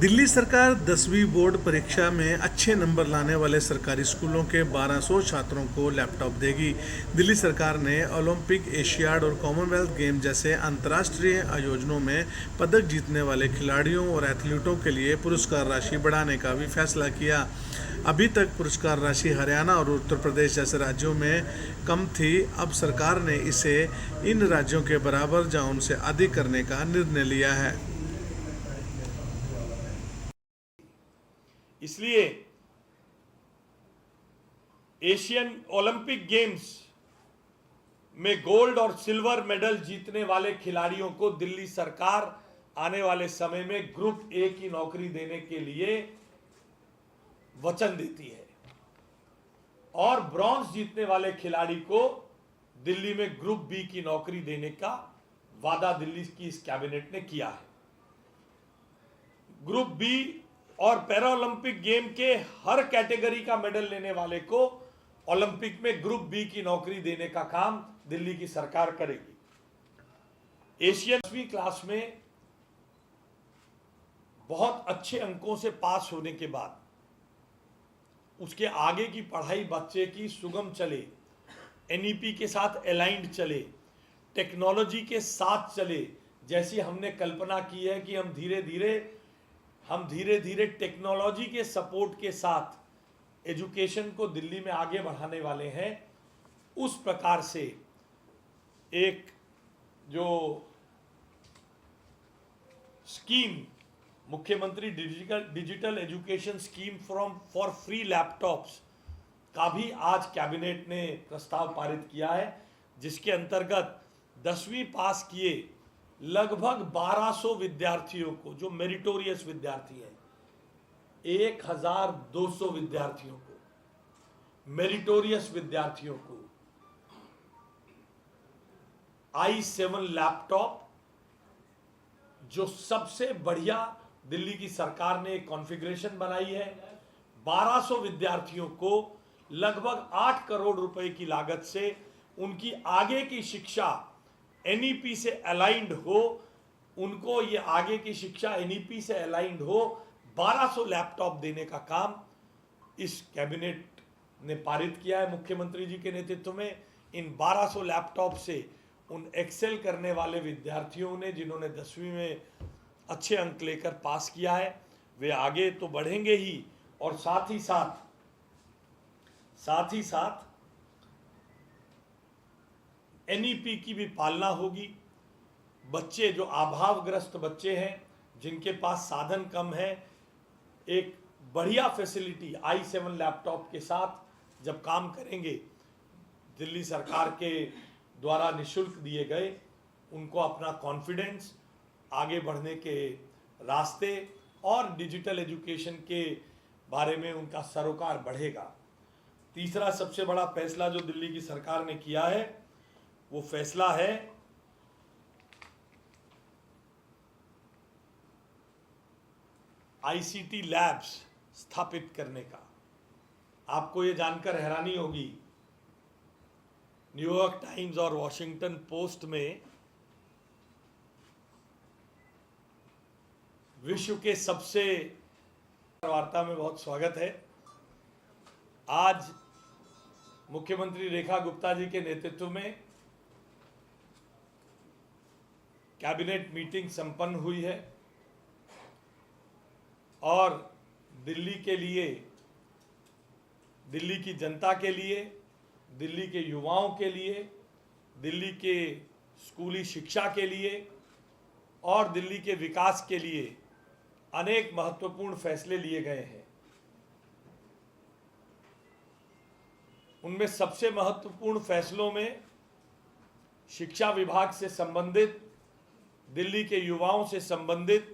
दिल्ली सरकार 10वीं बोर्ड परीक्षा में अच्छे नंबर लाने वाले सरकारी स्कूलों के 1200 छात्रों को लैपटॉप देगी। दिल्ली सरकार ने ओलंपिक, एशियाड और कॉमनवेल्थ गेम जैसे अंतर्राष्ट्रीय आयोजनों में पदक जीतने वाले खिलाड़ियों और एथलीटों के लिए पुरस्कार राशि बढ़ाने का भी फैसला किया। अभी तक पुरस्कार राशि हरियाणा और उत्तर प्रदेश जैसे राज्यों में कम थी। अब सरकार ने इसे इन राज्यों के बराबर या उनसे अधिक करने का निर्णय लिया है। इसलिए एशियन ओलंपिक गेम्स में गोल्ड और सिल्वर मेडल जीतने वाले खिलाड़ियों को दिल्ली सरकार आने वाले समय में ग्रुप ए की नौकरी देने के लिए वचन देती है और ब्रॉन्ज जीतने वाले खिलाड़ी को दिल्ली में ग्रुप बी की नौकरी देने का वादा दिल्ली की इस कैबिनेट ने किया है। ग्रुप बी और पैरा ओलंपिक गेम के हर कैटेगरी का मेडल लेने वाले को ओलंपिक में ग्रुप बी की नौकरी देने का काम दिल्ली की सरकार करेगी। एशियन 10वीं क्लास में बहुत अच्छे अंकों से पास होने के बाद उसके आगे की पढ़ाई बच्चे की सुगम चले, एनईपी के साथ अलाइंड चले, टेक्नोलॉजी के साथ चले, जैसी हमने कल्पना की है कि हम धीरे धीरे टेक्नोलॉजी के सपोर्ट के साथ एजुकेशन को दिल्ली में आगे बढ़ाने वाले हैं। उस प्रकार से एक जो स्कीम मुख्यमंत्री digital education scheme for free laptops का भी आज कैबिनेट ने प्रस्ताव पारित किया है, जिसके अंतर्गत 10वीं पास किए लगभग 1200 विद्यार्थियों को, जो मेरिटोरियस विद्यार्थी हैं, 1200 विद्यार्थियों को, मेरिटोरियस विद्यार्थियों को i7 लैपटॉप, जो सबसे बढ़िया दिल्ली की सरकार ने एक कॉन्फ़िगरेशन बनाई है, 1200 विद्यार्थियों को लगभग 8 करोड़ रुपए की लागत से उनकी आगे की शिक्षा एनईपी से अलाइंड हो, उनको ये आगे की शिक्षा एनईपी से अलाइंड हो, 1200 लैपटॉप देने का काम इस कैबिनेट ने पारित किया है मुख्यमंत्री जी के नेतृत्व में। इन 1200 लैपटॉप से उन एक्सेल करने वाले विद्यार्थियों ने, जिन्होंने 10वीं में अच्छे अंक लेकर पास किया है, वे आगे तो बढ़ेंगे ही, और साथ ही साथ एनईपी की भी पालना होगी। बच्चे जो अभावग्रस्त बच्चे हैं, जिनके पास साधन कम है, एक बढ़िया फैसिलिटी i7 लैपटॉप के साथ जब काम करेंगे, दिल्ली सरकार के द्वारा निशुल्क दिए गए, उनको अपना कॉन्फिडेंस, आगे बढ़ने के रास्ते और डिजिटल एजुकेशन के बारे में उनका सरोकार बढ़ेगा। तीसरा सबसे बड़ा फैसला जो दिल्ली की सरकार ने किया है, वो फैसला है आईसीटी लैब्स स्थापित करने का। आपको ये जानकर हैरानी होगी, न्यूयॉर्क टाइम्स और वॉशिंगटन पोस्ट में विश्व के सबसे वार्ता में बहुत स्वागत है। आज मुख्यमंत्री रेखा गुप्ता जी के नेतृत्व में कैबिनेट मीटिंग संपन्न हुई है और दिल्ली के लिए, दिल्ली की जनता के लिए, दिल्ली के युवाओं के लिए, दिल्ली के स्कूली शिक्षा के लिए और दिल्ली के विकास के लिए अनेक महत्वपूर्ण फैसले लिए गए हैं। उनमें सबसे महत्वपूर्ण फैसलों में शिक्षा विभाग से संबंधित, दिल्ली के युवाओं से संबंधित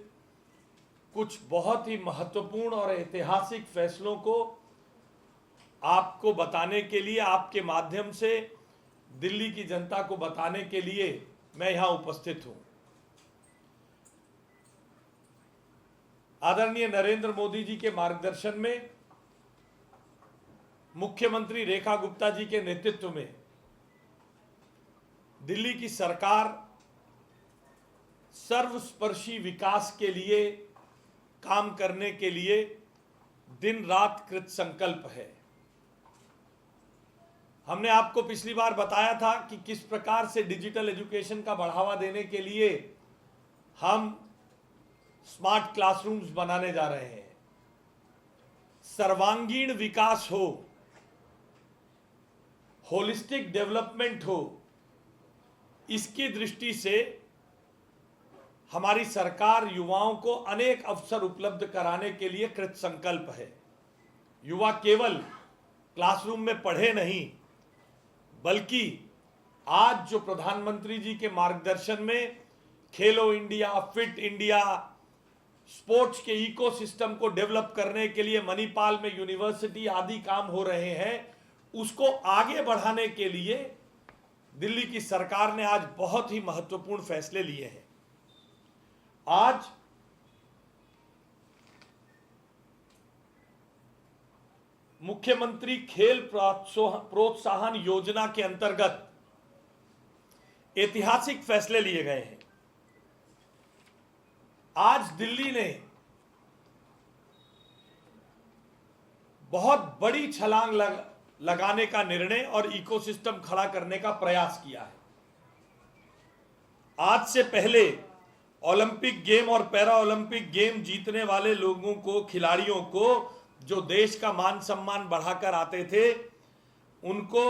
कुछ बहुत ही महत्वपूर्ण और ऐतिहासिक फैसलों को आपको बताने के लिए, आपके माध्यम से दिल्ली की जनता को बताने के लिए मैं यहां उपस्थित हूं। आदरणीय नरेंद्र मोदी जी के मार्गदर्शन में, मुख्यमंत्री रेखा गुप्ता जी के नेतृत्व में दिल्ली की सरकार सर्वस्पर्शी विकास के लिए काम करने के लिए दिन रात कृत संकल्प है। हमने आपको पिछली बार बताया था कि किस प्रकार से डिजिटल एजुकेशन का बढ़ावा देने के लिए हम स्मार्ट क्लासरूम्स बनाने जा रहे हैं। सर्वांगीण विकास हो, होलिस्टिक डेवलपमेंट हो, इसकी दृष्टि से हमारी सरकार युवाओं को अनेक अवसर उपलब्ध कराने के लिए कृत संकल्प है। युवा केवल क्लासरूम में पढ़े नहीं, बल्कि आज जो प्रधानमंत्री जी के मार्गदर्शन में खेलो इंडिया, फिट इंडिया, स्पोर्ट्स के इकोसिस्टम को डेवलप करने के लिए मणिपाल में यूनिवर्सिटी आदि काम हो रहे हैं, उसको आगे बढ़ाने के लिए दिल्ली की सरकार ने आज बहुत ही महत्वपूर्ण फैसले लिए हैं। आज मुख्यमंत्री खेल प्रोत्साहन योजना के अंतर्गत ऐतिहासिक फैसले लिए गए हैं। आज दिल्ली ने बहुत बड़ी छलांग लगाने का निर्णय और इकोसिस्टम खड़ा करने का प्रयास किया है। आज से पहले ओलंपिक गेम और पैरा ओलंपिक गेम जीतने वाले लोगों को, खिलाड़ियों को, जो देश का मान सम्मान बढ़ाकर आते थे, उनको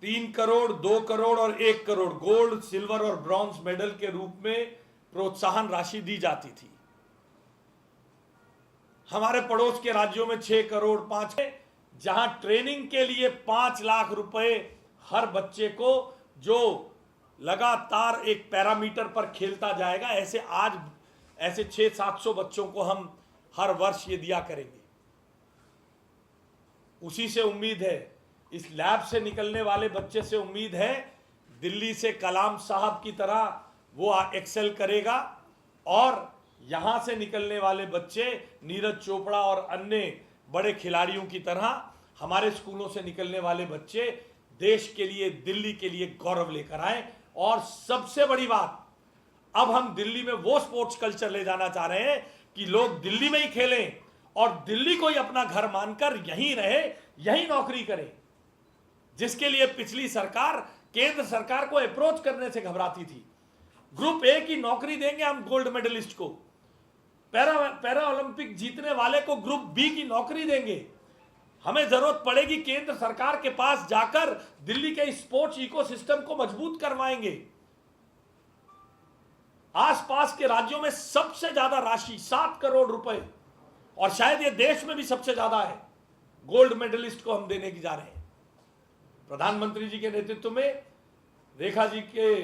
3 करोड़, 2 करोड़ और 1 करोड़ गोल्ड, सिल्वर और ब्रॉन्ज मेडल के रूप में प्रोत्साहन राशि दी जाती थी। हमारे पड़ोस के राज्यों में 6 करोड़ 5, जहां ट्रेनिंग के लिए 5 लाख रुपए हर बच्चे को, जो लगातार एक पैरामीटर पर खेलता जाएगा, ऐसे 600-700 बच्चों को हम हर वर्ष ये दिया करेंगे। उसी से उम्मीद है, इस लैब से निकलने वाले बच्चे से उम्मीद है दिल्ली से कलाम साहब की तरह वो एक्सेल करेगा, और यहां से निकलने वाले बच्चे नीरज चोपड़ा और अन्य बड़े खिलाड़ियों की तरह हमारे स्कूलों से निकलने वाले बच्चे देश के लिए, दिल्ली के लिए गौरव लेकर आए। और सबसे बड़ी बात, अब हम दिल्ली में वो स्पोर्ट्स कल्चर ले जाना चाह रहे हैं कि लोग दिल्ली में ही खेलें और दिल्ली को ही अपना घर मानकर यहीं रहे, यहीं नौकरी करें, जिसके लिए पिछली सरकार केंद्र सरकार को अप्रोच करने से घबराती थी। ग्रुप ए की नौकरी देंगे हम गोल्ड मेडलिस्ट को, पैरा ओलंपिक जीतने वाले को ग्रुप बी की नौकरी देंगे। हमें जरूरत पड़ेगी केंद्र सरकार के पास जाकर दिल्ली के स्पोर्ट्स इकोसिस्टम को मजबूत करवाएंगे। आसपास के राज्यों में सबसे ज्यादा राशि 7 करोड़ रुपए, और शायद ये देश में भी सबसे ज्यादा है, गोल्ड मेडलिस्ट को हम देने की जा रहे हैं। प्रधानमंत्री जी के नेतृत्व में, रेखा जी के